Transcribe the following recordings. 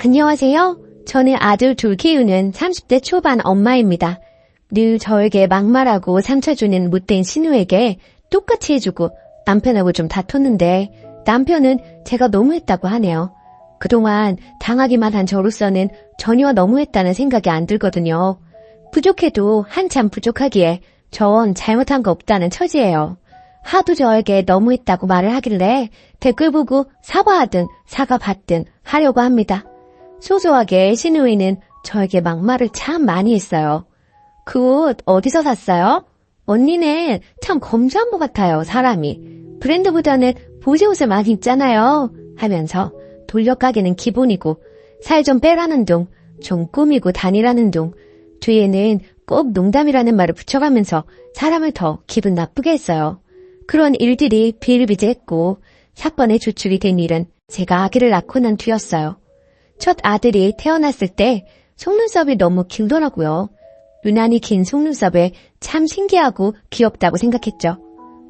안녕하세요. 저는 아들 둘 키우는 30대 초반 엄마입니다. 늘 저에게 막말하고 상처 주는 못된 신우에게 똑같이 해주고 남편하고 좀 다퉜는데 남편은 제가 너무했다고 하네요. 그동안 당하기만 한 저로서는 전혀 너무했다는 생각이 안 들거든요. 부족해도 한참 부족하기에 전 잘못한 거 없다는 처지예요. 하도 저에게 너무했다고 말을 하길래 댓글 보고 사과하든 사과받든 하려고 합니다. 소소하게 신우이는 저에게 막말을 참 많이 했어요. 그 옷 어디서 샀어요? 언니는 참 검소한 것 같아요, 사람이. 브랜드보다는 보세 옷을 많이 입잖아요. 하면서 돌려가기는 기본이고 살 좀 빼라는 둥, 좀 꾸미고 다니라는 둥, 뒤에는 꼭 농담이라는 말을 붙여가면서 사람을 더 기분 나쁘게 했어요. 그런 일들이 비일비재했고 사건의 주축이 된 일은 제가 아기를 낳고 난 뒤였어요. 첫 아들이 태어났을 때 속눈썹이 너무 길더라고요. 유난히 긴 속눈썹에 참 신기하고 귀엽다고 생각했죠.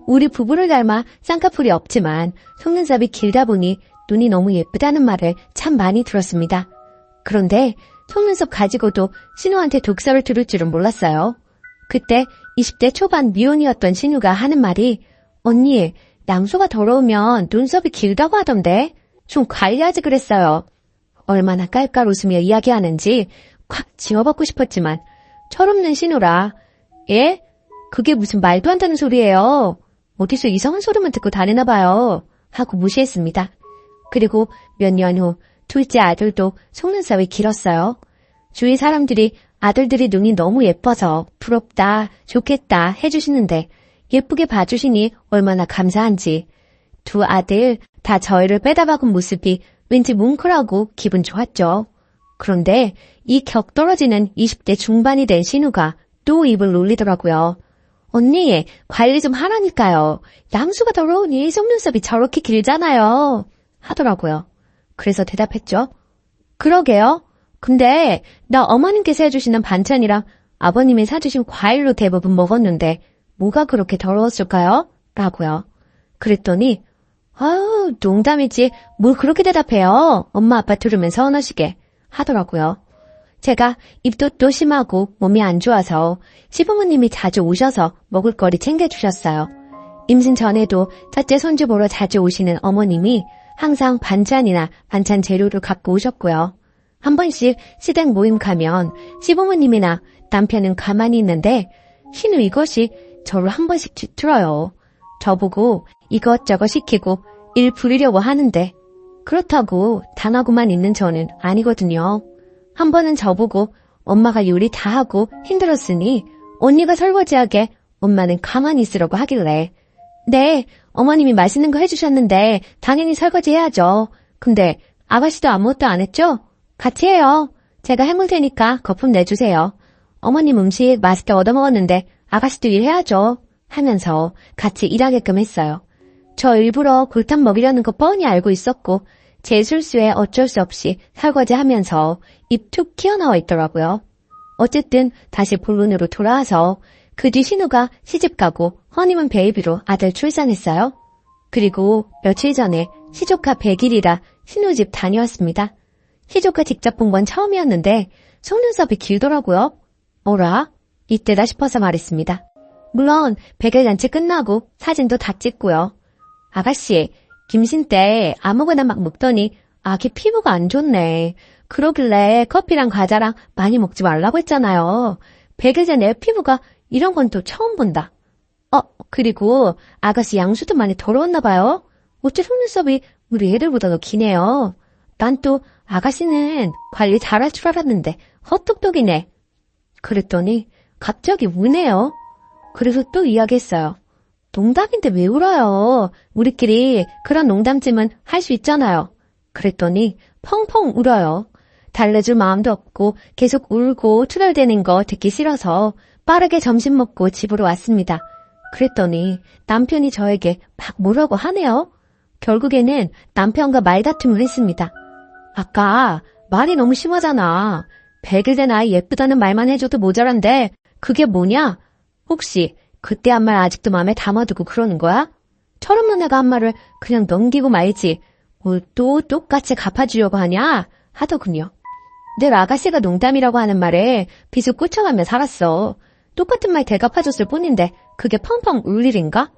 우리 부부를 닮아 쌍꺼풀이 없지만 속눈썹이 길다 보니 눈이 너무 예쁘다는 말을 참 많이 들었습니다. 그런데 속눈썹 가지고도 신우한테 독설을 들을 줄은 몰랐어요. 그때 20대 초반 미혼이었던 신우가 하는 말이 언니, 양수가 더러우면 눈썹이 길다고 하던데 좀 관리하지 그랬어요. 얼마나 깔깔 웃으며 이야기하는지 콱 지워받고 싶었지만 철없는 신우라 예? 그게 무슨 말도 안 되는 소리예요. 어디서 이상한 소리만 듣고 다니나 봐요. 하고 무시했습니다. 그리고 몇 년 후 둘째 아들도 속눈썹이 길었어요. 주위 사람들이 아들들이 눈이 너무 예뻐서 부럽다, 좋겠다 해주시는데 예쁘게 봐주시니 얼마나 감사한지. 두 아들 다 저희를 빼다박은 모습이 왠지 뭉클하고 기분 좋았죠. 그런데 이 격떨어지는 20대 중반이 된 신우가 또 입을 놀리더라고요. 언니, 관리 좀 하라니까요. 양수가 더러우니 속눈썹이 저렇게 길잖아요. 하더라고요. 그래서 대답했죠. 그러게요. 근데 나 어머님께서 해주시는 반찬이랑 아버님이 사주신 과일로 대부분 먹었는데 뭐가 그렇게 더러웠을까요? 라고요. 그랬더니 아유, 농담이지. 뭘 그렇게 대답해요. 엄마 아빠 들으면 서운하시게 하더라고요. 제가 입도 또 심하고 몸이 안 좋아서 시부모님이 자주 오셔서 먹을 거리 챙겨주셨어요. 임신 전에도 첫째 손주 보러 자주 오시는 어머님이 항상 반찬이나 반찬 재료를 갖고 오셨고요. 한 번씩 시댁 모임 가면 시부모님이나 남편은 가만히 있는데 신우 이것이 저를 한 번씩 뒤틀어요. 저보고 이것저것 시키고 일 부리려고 하는데 그렇다고 당하고만 있는 저는 아니거든요. 한 번은 저보고 엄마가 요리 다 하고 힘들었으니 언니가 설거지하게 엄마는 가만히 있으라고 하길래 네, 어머님이 맛있는 거 해주셨는데 당연히 설거지 해야죠. 근데 아가씨도 아무것도 안 했죠? 같이 해요. 제가 해물 테니까 거품 내주세요. 어머님 음식 맛있게 얻어먹었는데 아가씨도 일해야죠. 하면서 같이 일하게끔 했어요. 저 일부러 골탕 먹이려는 거 뻔히 알고 있었고 제 실수에 어쩔 수 없이 설거지하면서 입 툭 튀어나와 있더라고요. 어쨌든 다시 본론으로 돌아와서 그 뒤 신우가 시집가고 허니문 베이비로 아들 출산했어요. 그리고 며칠 전에 시조카 100일이라 신우 집 다녀왔습니다. 시조카 직접 본 건 처음이었는데 속눈썹이 길더라고요. 어라? 이때다 싶어서 말했습니다. 물론 100일 잔치 끝나고 사진도 다 찍고요. 아가씨, 김신 때 아무거나 막 먹더니 아기 피부가 안 좋네. 그러길래 커피랑 과자랑 많이 먹지 말라고 했잖아요. 100일 전에 피부가 이런 건 또 처음 본다. 그리고 아가씨 양수도 많이 더러웠나 봐요. 어째 속눈썹이 우리 애들보다 더 기네요. 난 또 아가씨는 관리 잘할 줄 알았는데 헛똑똑이네. 그랬더니 갑자기 우네요. 그래서 또 이야기했어요. 농담인데 왜 울어요? 우리끼리 그런 농담쯤은 할 수 있잖아요. 그랬더니 펑펑 울어요. 달래줄 마음도 없고 계속 울고 투덜대는 거 듣기 싫어서 빠르게 점심 먹고 집으로 왔습니다. 그랬더니 남편이 저에게 막 뭐라고 하네요. 결국에는 남편과 말다툼을 했습니다. 아까 말이 너무 심하잖아. 100일 된 아이 예쁘다는 말만 해줘도 모자란데 그게 뭐냐? 혹시 그때 한 말 아직도 마음에 담아두고 그러는 거야? 철없는 애가 한 말을 그냥 넘기고 말지 뭘 또 똑같이 갚아주려고 하냐? 하더군요. 늘 아가씨가 농담이라고 하는 말에 비수 꽂혀가며 살았어. 똑같은 말 대갚아줬을 뿐인데 그게 펑펑 울 일인가?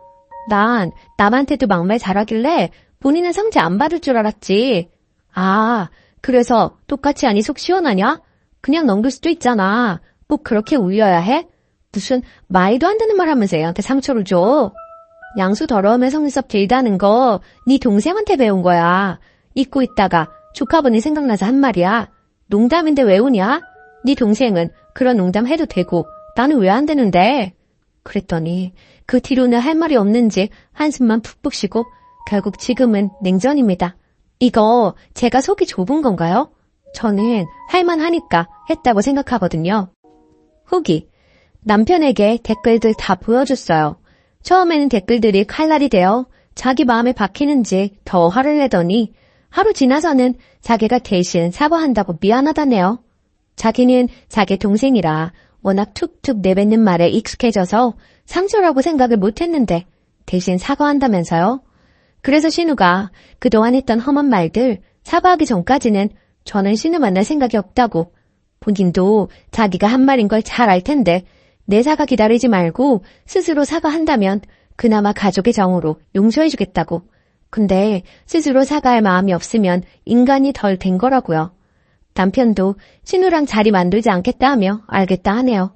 난 남한테도 막말 잘하길래 본인은 상처 안 받을 줄 알았지. 아, 그래서 똑같이 하니 속 시원하냐? 그냥 넘길 수도 있잖아. 꼭 그렇게 울려야 해? 무슨 말도 안 되는 말 하면서 애한테 상처를 줘. 양수 더러움에 속눈썹 길다는 거 네 동생한테 배운 거야. 잊고 있다가 조카분이 생각나서 한 말이야. 농담인데 왜 우냐? 네 동생은 그런 농담 해도 되고 나는 왜 안 되는데? 그랬더니 그 뒤로는 할 말이 없는지 한숨만 푹푹 쉬고 결국 지금은 냉전입니다. 이거 제가 속이 좁은 건가요? 저는 할만하니까 했다고 생각하거든요. 후기. 남편에게 댓글들 다 보여줬어요. 처음에는 댓글들이 칼날이 되어 자기 마음에 박히는지 더 화를 내더니 하루 지나서는 자기가 대신 사과한다고 미안하다네요. 자기는 자기 동생이라 워낙 툭툭 내뱉는 말에 익숙해져서 상처라고 생각을 못했는데 대신 사과한다면서요. 그래서 신우가 그동안 했던 험한 말들 사과하기 전까지는 저는 신우 만날 생각이 없다고, 본인도 자기가 한 말인 걸 잘 알 텐데 내 사과 기다리지 말고 스스로 사과한다면 그나마 가족의 정으로 용서해주겠다고. 근데 스스로 사과할 마음이 없으면 인간이 덜 된 거라고요. 남편도 신우랑 자리 만들지 않겠다 하며 알겠다 하네요.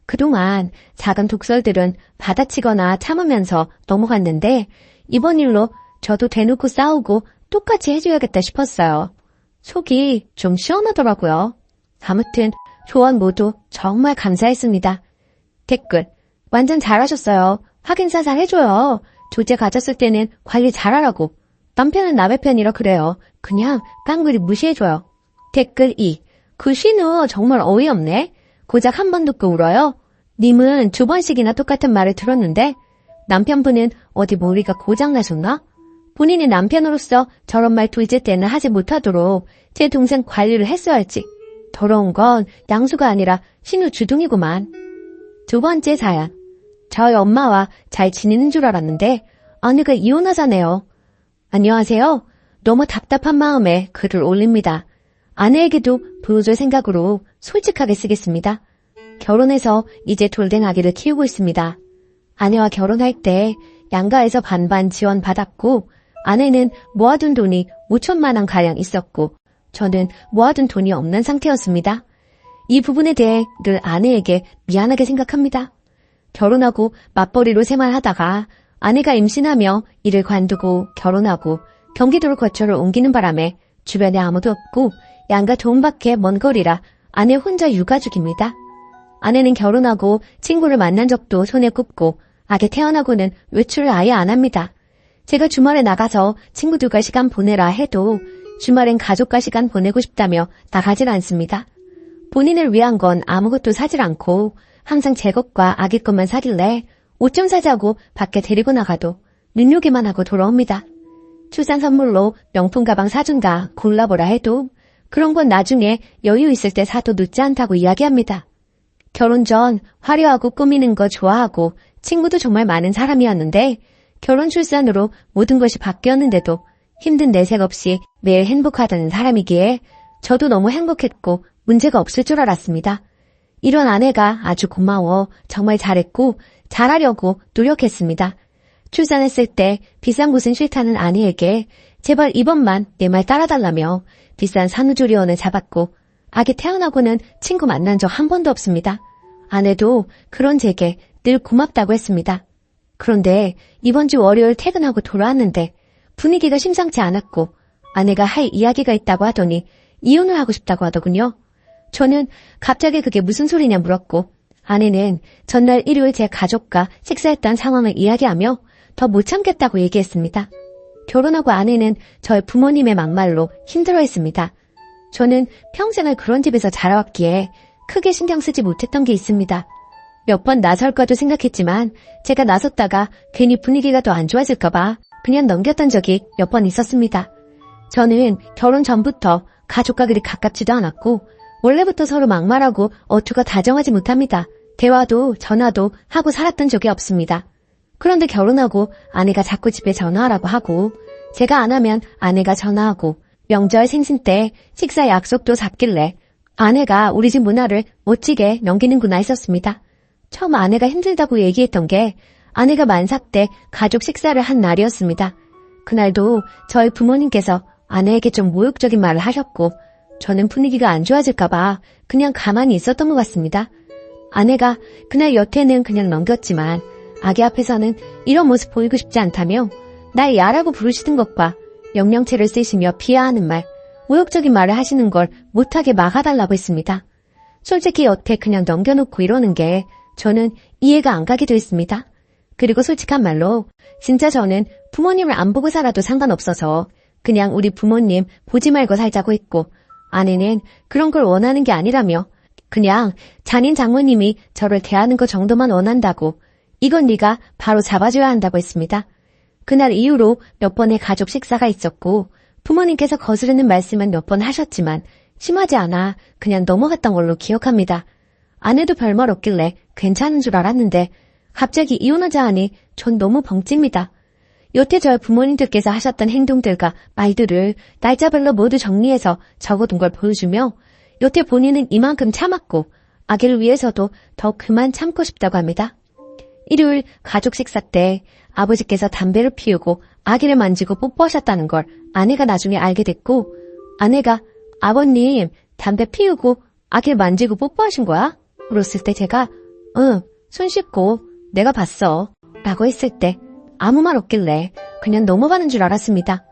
그동안 작은 독설들은 받아치거나 참으면서 넘어갔는데 이번 일로 저도 대놓고 싸우고 똑같이 해줘야겠다 싶었어요. 속이 좀 시원하더라고요. 아무튼 조언 모두 정말 감사했습니다. 댓글. 완전 잘하셨어요. 확인 사살 해줘요. 조제 가졌을 때는 관리 잘하라고. 남편은 남의 편이라 그래요. 그냥 깡그리 무시해줘요. 댓글 2. 그 신우 정말 어이없네. 고작 한 번 듣고 울어요. 님은 2번씩이나 똑같은 말을 들었는데 남편분은 어디 머리가 고장나셨나? 본인이 남편으로서 저런 말 둘째 때는 하지 못하도록 제 동생 관리를 했어야지. 더러운 건 양수가 아니라 신우 주둥이구만. 2번째 사연. 저희 엄마와 잘 지내는 줄 알았는데 아내가 이혼하자네요. 안녕하세요. 너무 답답한 마음에 글을 올립니다. 아내에게도 보여줄 생각으로 솔직하게 쓰겠습니다. 결혼해서 이제 돌댕 아기를 키우고 있습니다. 아내와 결혼할 때 양가에서 반반 지원 받았고 아내는 모아둔 돈이 5천만 원 가량 있었고 저는 모아둔 돈이 없는 상태였습니다. 이 부분에 대해 늘 아내에게 미안하게 생각합니다. 결혼하고 맞벌이로 생활하다가 아내가 임신하며 일을 관두고 결혼하고 경기도로 거처를 옮기는 바람에 주변에 아무도 없고 양가 도움밖에 먼 거리라 아내 혼자 유가족입니다. 아내는 결혼하고 친구를 만난 적도 손에 꼽고 아기 태어나고는 외출을 아예 안 합니다. 제가 주말에 나가서 친구들과 시간 보내라 해도 주말엔 가족과 시간 보내고 싶다며 나가질 않습니다. 본인을 위한 건 아무것도 사질 않고 항상 제 것과 아기 것만 사길래 옷 좀 사자고 밖에 데리고 나가도 눈요기만 하고 돌아옵니다. 출산 선물로 명품 가방 사준다 골라보라 해도 그런 건 나중에 여유 있을 때 사도 늦지 않다고 이야기합니다. 결혼 전 화려하고 꾸미는 거 좋아하고 친구도 정말 많은 사람이었는데 결혼 출산으로 모든 것이 바뀌었는데도 힘든 내색 없이 매일 행복하다는 사람이기에 저도 너무 행복했고 문제가 없을 줄 알았습니다. 이런 아내가 아주 고마워 정말 잘했고 잘하려고 노력했습니다. 출산했을 때 비싼 곳은 싫다는 아내에게 제발 이번만 내 말 따라달라며 비싼 산후조리원을 잡았고 아기 태어나고는 친구 만난 적 한 번도 없습니다. 아내도 그런 제게 늘 고맙다고 했습니다. 그런데 이번 주 월요일 퇴근하고 돌아왔는데 분위기가 심상치 않았고 아내가 할 이야기가 있다고 하더니 이혼을 하고 싶다고 하더군요. 저는 갑자기 그게 무슨 소리냐 물었고 아내는 전날 일요일 제 가족과 식사했던 상황을 이야기하며 더 못 참겠다고 얘기했습니다. 결혼하고 아내는 저희 부모님의 막말로 힘들어했습니다. 저는 평생을 그런 집에서 자라왔기에 크게 신경 쓰지 못했던 게 있습니다. 몇 번 나설까도 생각했지만 제가 나섰다가 괜히 분위기가 더 안 좋아질까봐 그냥 넘겼던 적이 몇 번 있었습니다. 저는 결혼 전부터 가족과 그리 가깝지도 않았고 원래부터 서로 막말하고 어투가 다정하지 못합니다. 대화도 전화도 하고 살았던 적이 없습니다. 그런데 결혼하고 아내가 자꾸 집에 전화하라고 하고 제가 안 하면 아내가 전화하고 명절 생신 때 식사 약속도 잡길래 아내가 우리 집 문화를 멋지게 넘기는구나 했었습니다. 처음 아내가 힘들다고 얘기했던 게 아내가 만삭 때 가족 식사를 한 날이었습니다. 그날도 저희 부모님께서 아내에게 좀 모욕적인 말을 하셨고 저는 분위기가 안 좋아질까봐 그냥 가만히 있었던 것 같습니다. 아내가 그날 여태는 그냥 넘겼지만 아기 앞에서는 이런 모습 보이고 싶지 않다며 날 야라고 부르시는 것과 명령체를 쓰시며 비하하는 말, 모욕적인 말을 하시는 걸 못하게 막아달라고 했습니다. 솔직히 여태 그냥 넘겨놓고 이러는 게 저는 이해가 안 가기도 했습니다. 그리고 솔직한 말로 진짜 저는 부모님을 안 보고 살아도 상관없어서 그냥 우리 부모님 보지 말고 살자고 했고 아내는 그런 걸 원하는 게 아니라며 그냥 잔인 장모님이 저를 대하는 것 정도만 원한다고 이건 네가 바로 잡아줘야 한다고 했습니다. 그날 이후로 몇 번의 가족 식사가 있었고 부모님께서 거스르는 말씀은 몇 번 하셨지만 심하지 않아 그냥 넘어갔던 걸로 기억합니다. 아내도 별말 없길래 괜찮은 줄 알았는데 갑자기 이혼하자 하니 전 너무 벙찝니다. 여태 저희 부모님들께서 하셨던 행동들과 말들을 날짜별로 모두 정리해서 적어둔 걸 보여주며 여태 본인은 이만큼 참았고 아기를 위해서도 더 그만 참고 싶다고 합니다. 일요일 가족 식사 때 아버지께서 담배를 피우고 아기를 만지고 뽀뽀하셨다는 걸 아내가 나중에 알게 됐고 아내가 아버님 담배 피우고 아기를 만지고 뽀뽀하신 거야? 물었을 때 제가 응, 손 씻고 내가 봤어 라고 했을 때 아무 말 없길래 그냥 넘어가는 줄 알았습니다.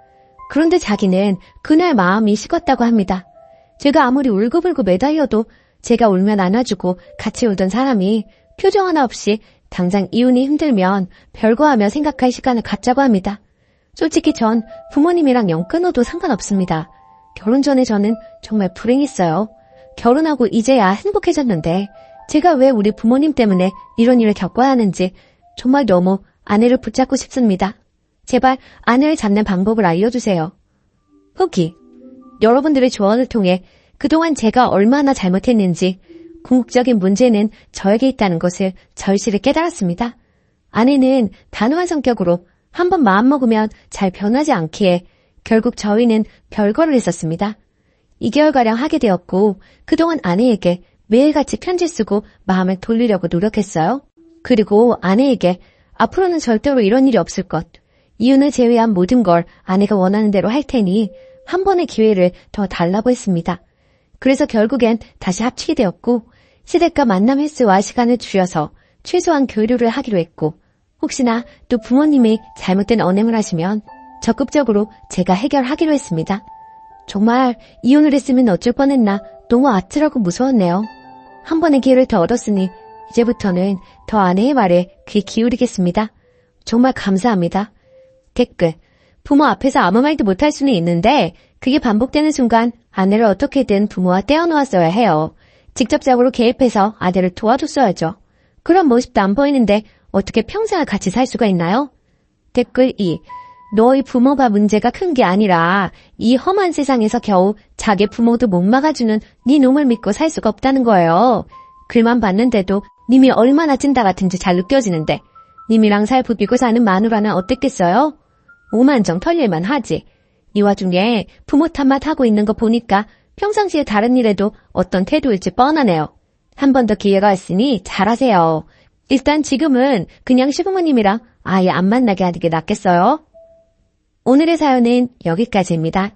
그런데 자기는 그날 마음이 식었다고 합니다. 제가 아무리 울고불고 매달려도 제가 울면 안아주고 같이 울던 사람이 표정 하나 없이 당장 이혼이 힘들면 별거하며 생각할 시간을 갖자고 합니다. 솔직히 전 부모님이랑 영 끊어도 상관없습니다. 결혼 전에 저는 정말 불행했어요. 결혼하고 이제야 행복해졌는데 제가 왜 우리 부모님 때문에 이런 일을 겪어야 하는지 정말 너무 아내를 붙잡고 싶습니다. 제발 아내를 잡는 방법을 알려주세요. 후기. 여러분들의 조언을 통해 그동안 제가 얼마나 잘못했는지 궁극적인 문제는 저에게 있다는 것을 절실히 깨달았습니다. 아내는 단호한 성격으로 한번 마음먹으면 잘 변하지 않기에 결국 저희는 별거를 했었습니다. 2개월가량 하게 되었고 그동안 아내에게 매일같이 편지 쓰고 마음을 돌리려고 노력했어요. 그리고 아내에게 앞으로는 절대로 이런 일이 없을 것, 이혼을 제외한 모든 걸 아내가 원하는 대로 할 테니 한 번의 기회를 더 달라고 했습니다. 그래서 결국엔 다시 합치게 되었고 시댁과 만남 횟수와 시간을 줄여서 최소한 교류를 하기로 했고 혹시나 또 부모님이 잘못된 언행을 하시면 적극적으로 제가 해결하기로 했습니다. 정말 이혼을 했으면 어쩔 뻔했나 너무 아찔하고 무서웠네요. 한 번의 기회를 더 얻었으니 이제부터는 더 아내의 말에 귀 기울이겠습니다. 정말 감사합니다. 댓글. 부모 앞에서 아무 말도 못할 수는 있는데 그게 반복되는 순간 아내를 어떻게든 부모와 떼어놓았어야 해요. 직접적으로 개입해서 아내를 도와줬어야죠. 그런 모습도 안 보이는데 어떻게 평생을 같이 살 수가 있나요? 댓글 2. 너희 부모가 문제가 큰 게 아니라 이 험한 세상에서 겨우 자기 부모도 못 막아주는 네 놈을 믿고 살 수가 없다는 거예요. 글만 봤는데도 님이 얼마나 찐따 같은지 잘 느껴지는데 님이랑 살 부비고 사는 마누라는 어땠겠어요? 오만정 털릴만 하지. 이 와중에 부모 탓만 하고 있는 거 보니까 평상시에 다른 일에도 어떤 태도일지 뻔하네요. 한 번 더 기회가 있으니 잘하세요. 일단 지금은 그냥 시부모님이랑 아예 안 만나게 하는 게 낫겠어요? 오늘의 사연은 여기까지입니다.